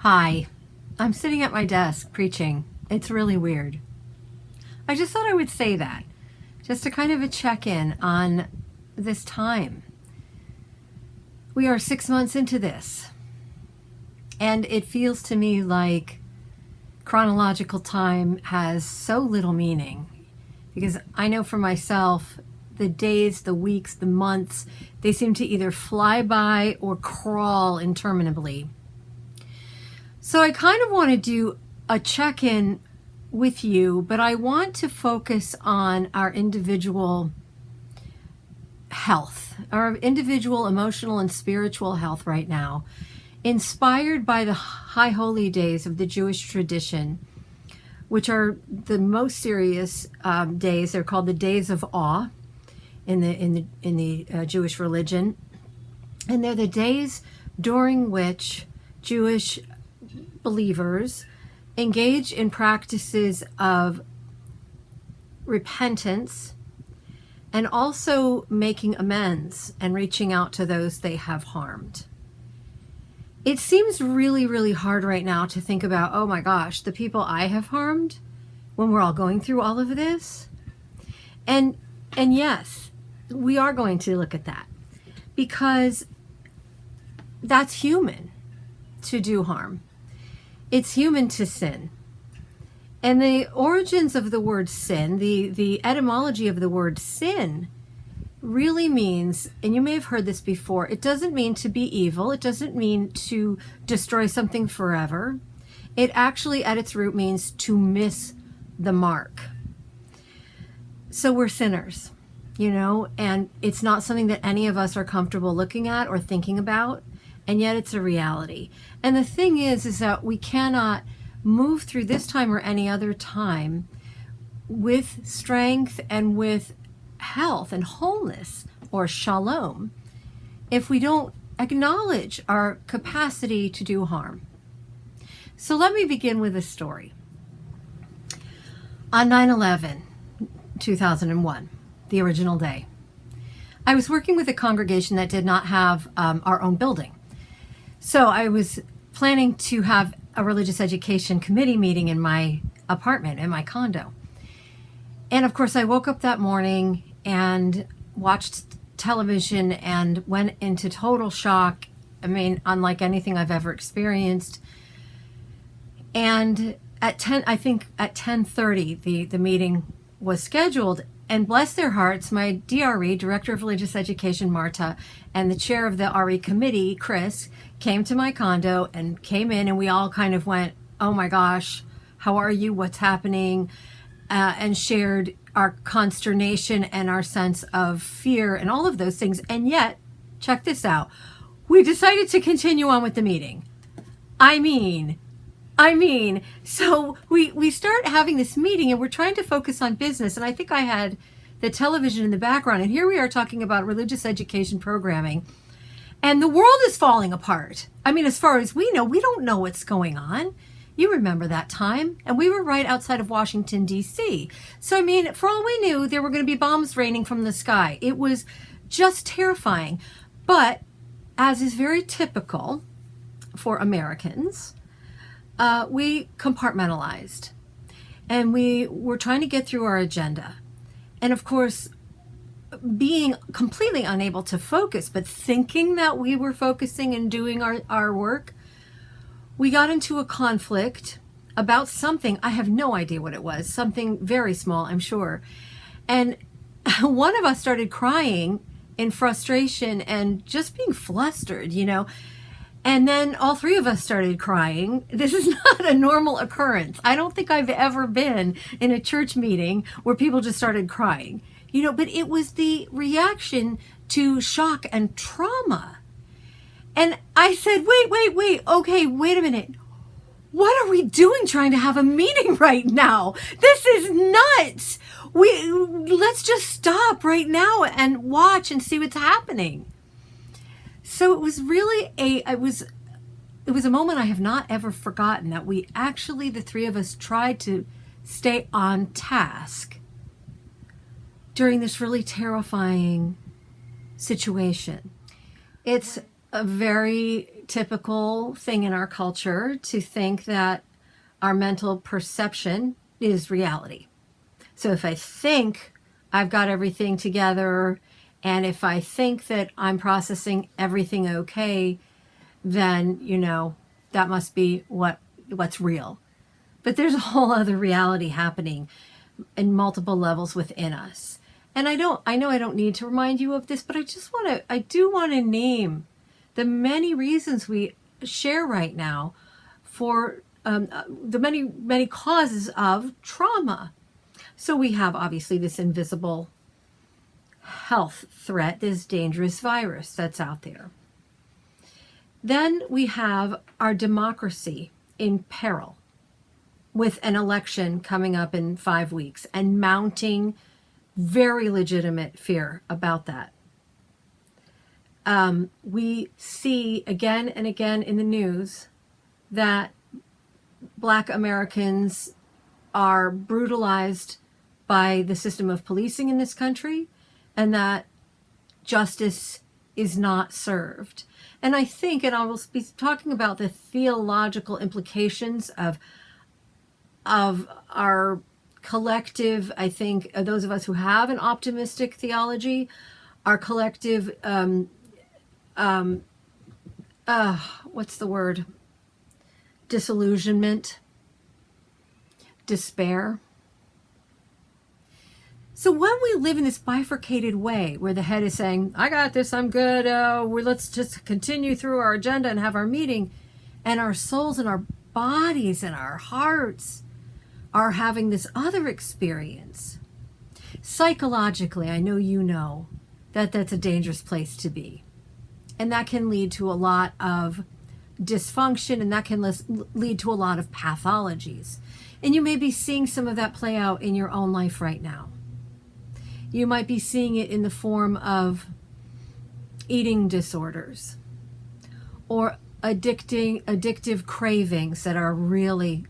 Hi, I'm sitting at my desk preaching. It's really weird. I just thought I would say that, just to kind of a check-in on this time. We are 6 months into this, and it feels to me like chronological time has so little meaning, because I know for myself, the days, the weeks, the months, they seem to either fly by or crawl interminably. So I kind of want to do a check-in with you, but I want to focus on our individual health, our individual emotional and spiritual health right now, inspired by the high holy days of the Jewish tradition, which are the most serious days. They're called the days of awe in the Jewish religion, and they're the days during which Jewish believers engage in practices of repentance and also making amends and reaching out to those they have harmed. It seems really, really hard right now to think about, oh my gosh, the people I have harmed when we're all going through all of this. And yes, we are going to look at that because that's human to do harm. It's human to sin. And the origins of the word sin, the etymology of the word sin really means, and you may have heard this before, it doesn't mean to be evil. It doesn't mean to destroy something forever. It actually at its root means to miss the mark. So we're sinners, and it's not something that any of us are comfortable looking at or thinking about. And yet it's a reality. And the thing is that we cannot move through this time or any other time with strength and with health and wholeness or shalom if we don't acknowledge our capacity to do harm. So let me begin with a story. On 9/11, 2001, the original day, I was working with a congregation that did not have our own building. So I was planning to have a religious education committee meeting in my apartment, in my condo. And of course, I woke up that morning and watched television and went into total shock. I mean, unlike anything I've ever experienced. And at 10:30, the meeting was scheduled. And bless their hearts, my DRE, Director of Religious Education, Marta, and the chair of the RE committee, Chris, came to my condo and came in, and we all kind of went, oh my gosh, how are you? What's happening? And shared our consternation and our sense of fear and all of those things. And yet, check this out, we decided to continue on with the meeting. I mean, so we start having this meeting and we're trying to focus on business. And I think I had the television in the background. And here we are talking about religious education programming. And the world is falling apart. I mean, as far as we know, we don't know what's going on. You remember that time. And we were right outside of Washington, D.C. So, I mean, for all we knew, there were going to be bombs raining from the sky. It was just terrifying. But as is very typical for Americans, we compartmentalized and we were trying to get through our agenda. And of course, being completely unable to focus, but thinking that we were focusing and doing our work, we got into a conflict about something. I have no idea what it was, something very small, I'm sure. And one of us started crying in frustration and just being flustered, And then all three of us started crying. This is not a normal occurrence. I don't think I've ever been in a church meeting where people just started crying, but it was the reaction to shock and trauma. And I said, wait, okay, wait a minute. What are we doing trying to have a meeting right now? This is nuts. Let's just stop right now and watch and see what's happening. So it was really it was a moment I have not ever forgotten, that we actually, the three of us, tried to stay on task during this really terrifying situation. It's a very typical thing in our culture to think that our mental perception is reality. So if I think I've got everything together, and if I think that I'm processing everything okay, then, that must be what's real. But there's a whole other reality happening in multiple levels within us. And I know I don't need to remind you of this, but I do want to name the many reasons we share right now for the many causes of trauma. So we have obviously this invisible health threat, this dangerous virus that's out there. Then we have our democracy in peril with an election coming up in 5 weeks and mounting very legitimate fear about that. We see again and again in the news that Black Americans are brutalized by the system of policing in this country, and that justice is not served. And I think, and I will be talking about the theological implications of our collective, I think, those of us who have an optimistic theology, our collective, what's the word? Disillusionment, despair. So when we live in this bifurcated way where the head is saying, I got this, I'm good, let's just continue through our agenda and have our meeting, and our souls and our bodies and our hearts are having this other experience. Psychologically, I know you know that that's a dangerous place to be. And that can lead to a lot of dysfunction, and that can lead to a lot of pathologies. And you may be seeing some of that play out in your own life right now. You might be seeing it in the form of eating disorders or addictive cravings that are really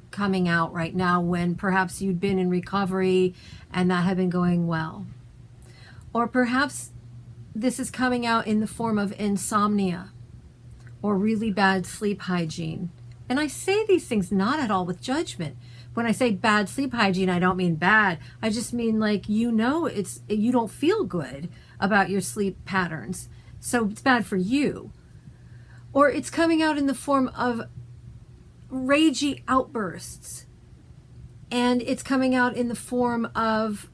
coming out right now when perhaps you'd been in recovery and that had been going well. Or perhaps this is coming out in the form of insomnia or really bad sleep hygiene. And I say these things not at all with judgment. When I say bad sleep hygiene, I don't mean bad. I just mean like, you don't feel good about your sleep patterns. So it's bad for you. Or it's coming out in the form of ragey outbursts. And it's coming out in the form of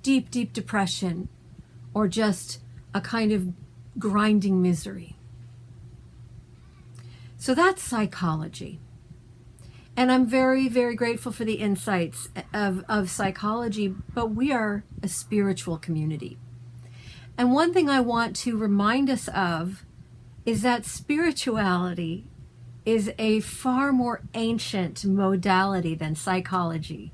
deep, deep depression, or just a kind of grinding misery. So that's psychology. And I'm very, very grateful for the insights of psychology, but we are a spiritual community. And one thing I want to remind us of is that spirituality is a far more ancient modality than psychology.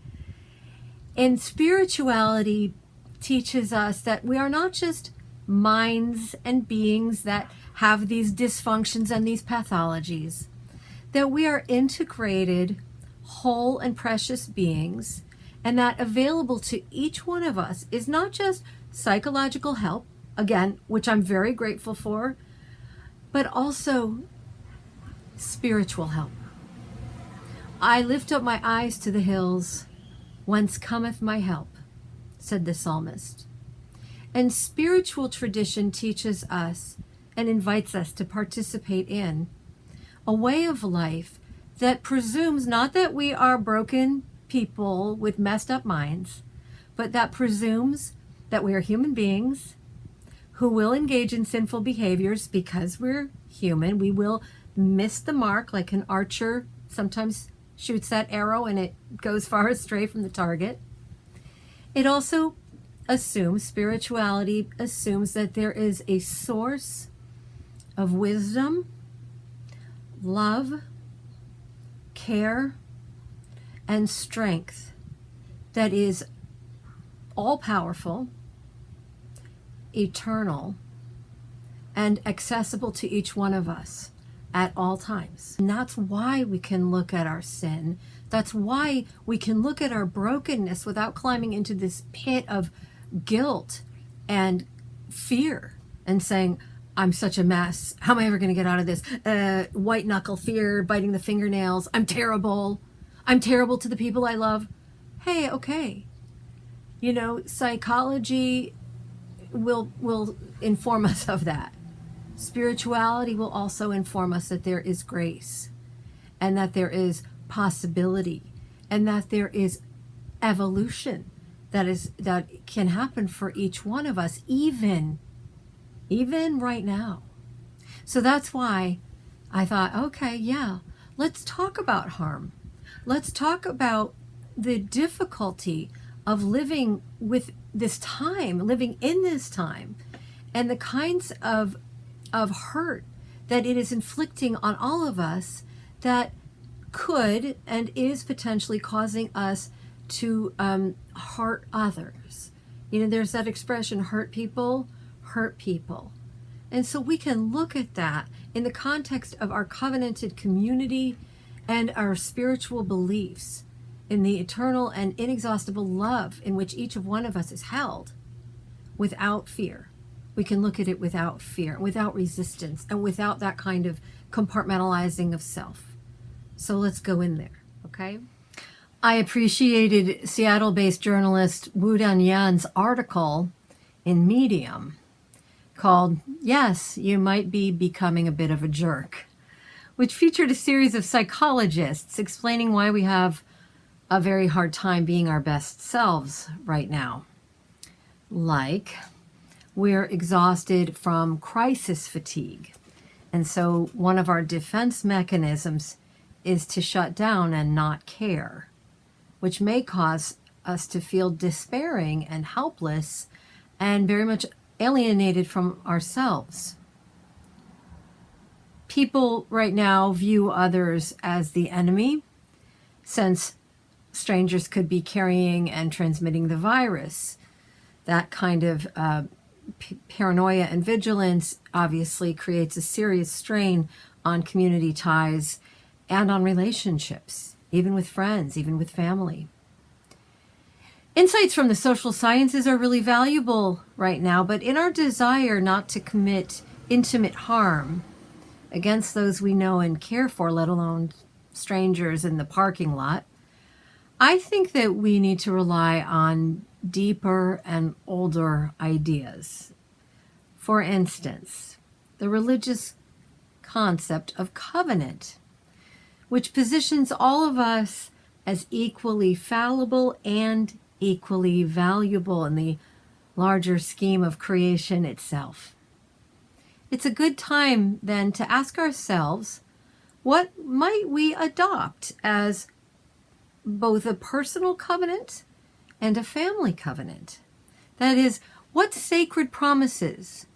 And spirituality teaches us that we are not just minds and beings that have these dysfunctions and these pathologies, that we are integrated, whole and precious beings, and that available to each one of us is not just psychological help, again, which I'm very grateful for, but also spiritual help. I lift up my eyes to the hills, whence cometh my help, said the psalmist. And spiritual tradition teaches us and invites us to participate in a way of life that presumes not that we are broken people with messed up minds, but that presumes that we are human beings who will engage in sinful behaviors because we're human. We will miss the mark like an archer sometimes shoots that arrow and it goes far astray from the target. It also spirituality assumes that there is a source of wisdom, love, care, and strength that is all-powerful, eternal, and accessible to each one of us at all times. And that's why we can look at our sin. That's why we can look at our brokenness without climbing into this pit of guilt and fear and saying, I'm such a mess. How am I ever going to get out of this? White knuckle fear, biting the fingernails. I'm terrible. I'm terrible to the people I love. Hey, okay. You know, psychology will inform us of that. Spirituality will also inform us that there is grace and that there is possibility and that there is evolution that can happen for each one of us, even right now. So that's why I thought, okay, yeah, let's talk about harm. Let's talk about the difficulty of living with this time, living in this time, and the kinds of hurt that it is inflicting on all of us that could and is potentially causing us to hurt others. You know, there's that expression, hurt people hurt people. And so we can look at that in the context of our covenanted community and our spiritual beliefs in the eternal and inexhaustible love in which each of one of us is held without fear. We can look at it without fear, without resistance, and without that kind of compartmentalizing of self. So let's go in there, okay? I appreciated Seattle-based journalist Wu Dan-Yan's article in Medium called, Yes, You Might Be Becoming a Bit of a Jerk, which featured a series of psychologists explaining why we have a very hard time being our best selves right now. Like, we're exhausted from crisis fatigue. And so one of our defense mechanisms is to shut down and not care, which may cause us to feel despairing and helpless and very much alienated from ourselves. People right now view others as the enemy, since strangers could be carrying and transmitting the virus. That kind of paranoia and vigilance obviously creates a serious strain on community ties and on relationships, even with friends, even with family. Insights from the social sciences are really valuable right now, but in our desire not to commit intimate harm against those we know and care for, let alone strangers in the parking lot, I think that we need to rely on deeper and older ideas. For instance, the religious concept of covenant, which positions all of us as equally fallible and equally valuable in the larger scheme of creation itself. It's a good time then to ask ourselves, what might we adopt as both a personal covenant and a family covenant? That is, what sacred promises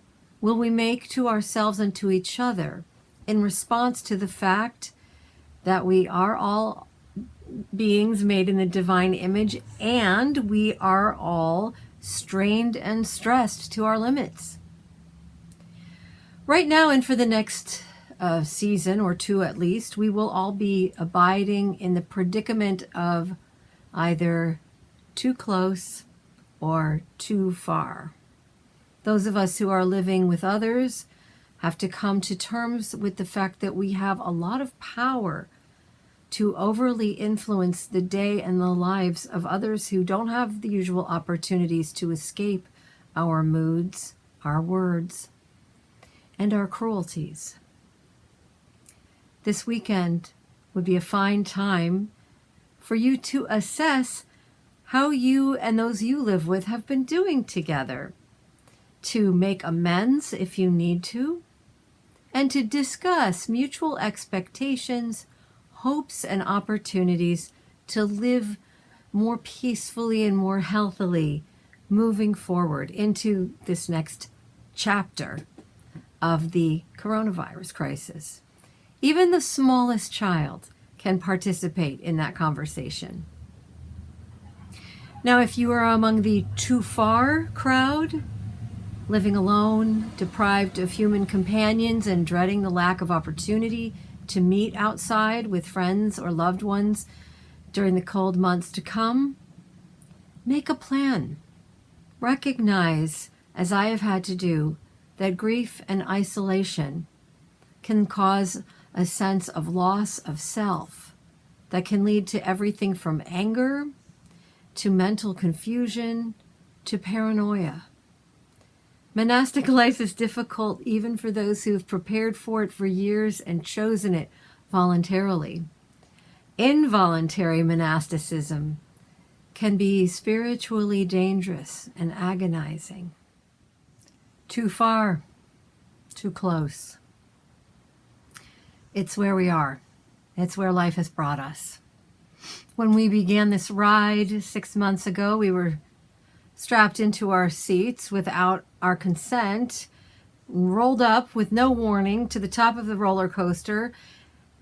will we make to ourselves and to each other in response to the fact that we are all beings made in the divine image and we are all strained and stressed to our limits? Right now, and for the next season or two at least, we will all be abiding in the predicament of either too close or too far. Those of us who are living with others have to come to terms with the fact that we have a lot of power to overly influence the day and the lives of others who don't have the usual opportunities to escape our moods, our words, and our cruelties. This weekend would be a fine time for you to assess how you and those you live with have been doing together, to make amends if you need to, and to discuss mutual expectations, hopes, and opportunities to live more peacefully and more healthily moving forward into this next chapter of the coronavirus crisis. Even the smallest child can participate in that conversation. Now, if you are among the too far crowd, living alone, deprived of human companions, and dreading the lack of opportunity to meet outside with friends or loved ones during the cold months to come, make a plan. Recognize, as I have had to do, that grief and isolation can cause a sense of loss of self that can lead to everything from anger to mental confusion to paranoia. Monastic life is difficult even for those who have prepared for it for years and chosen it voluntarily. Involuntary monasticism can be spiritually dangerous and agonizing. Too far, too close. It's where we are. It's where life has brought us. When we began this ride 6 months ago, we were strapped into our seats without our consent, rolled up with no warning to the top of the roller coaster,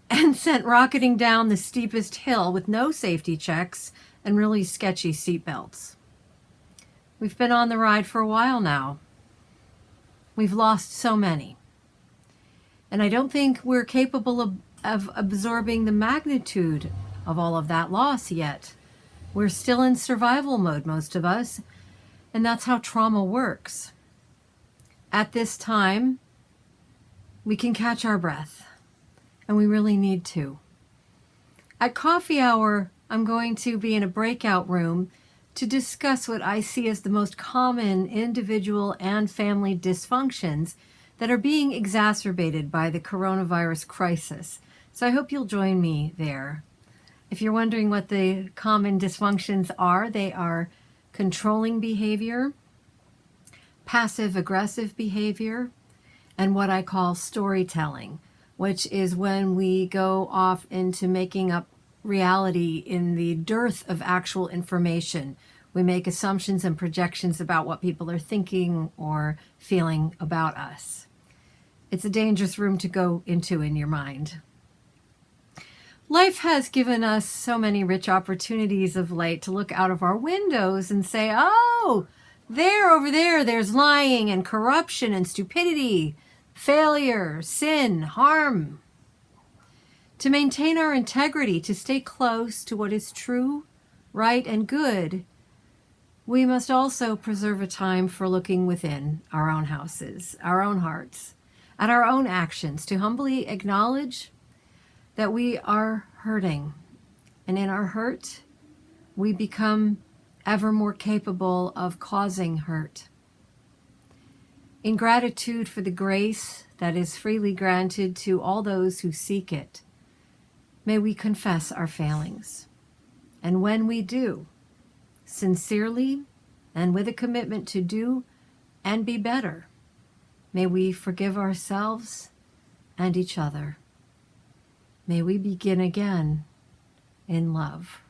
and sent rocketing down the steepest hill with no safety checks and really sketchy seatbelts. We've been on the ride for a while now. We've lost so many. And I don't think we're capable of absorbing the magnitude of all of that loss yet. We're still in survival mode, most of us, and that's how trauma works. At this time, we can catch our breath, and we really need to. At coffee hour, I'm going to be in a breakout room to discuss what I see as the most common individual and family dysfunctions that are being exacerbated by the coronavirus crisis. So I hope you'll join me there. If you're wondering what the common dysfunctions are, they are controlling behavior, passive-aggressive behavior, and what I call storytelling, which is when we go off into making up reality in the dearth of actual information. We make assumptions and projections about what people are thinking or feeling about us. It's a dangerous room to go into in your mind. Life has given us so many rich opportunities of late to look out of our windows and say, oh, there, over there, there's lying and corruption and stupidity, failure, sin, harm. To maintain our integrity, to stay close to what is true, right, and good, we must also preserve a time for looking within our own houses, our own hearts, at our own actions, to humbly acknowledge that we are hurting. And in our hurt, we become ever more capable of causing hurt. In gratitude for the grace that is freely granted to all those who seek it, may we confess our failings. And when we do, sincerely and with a commitment to do and be better, may we forgive ourselves and each other. May we begin again in love.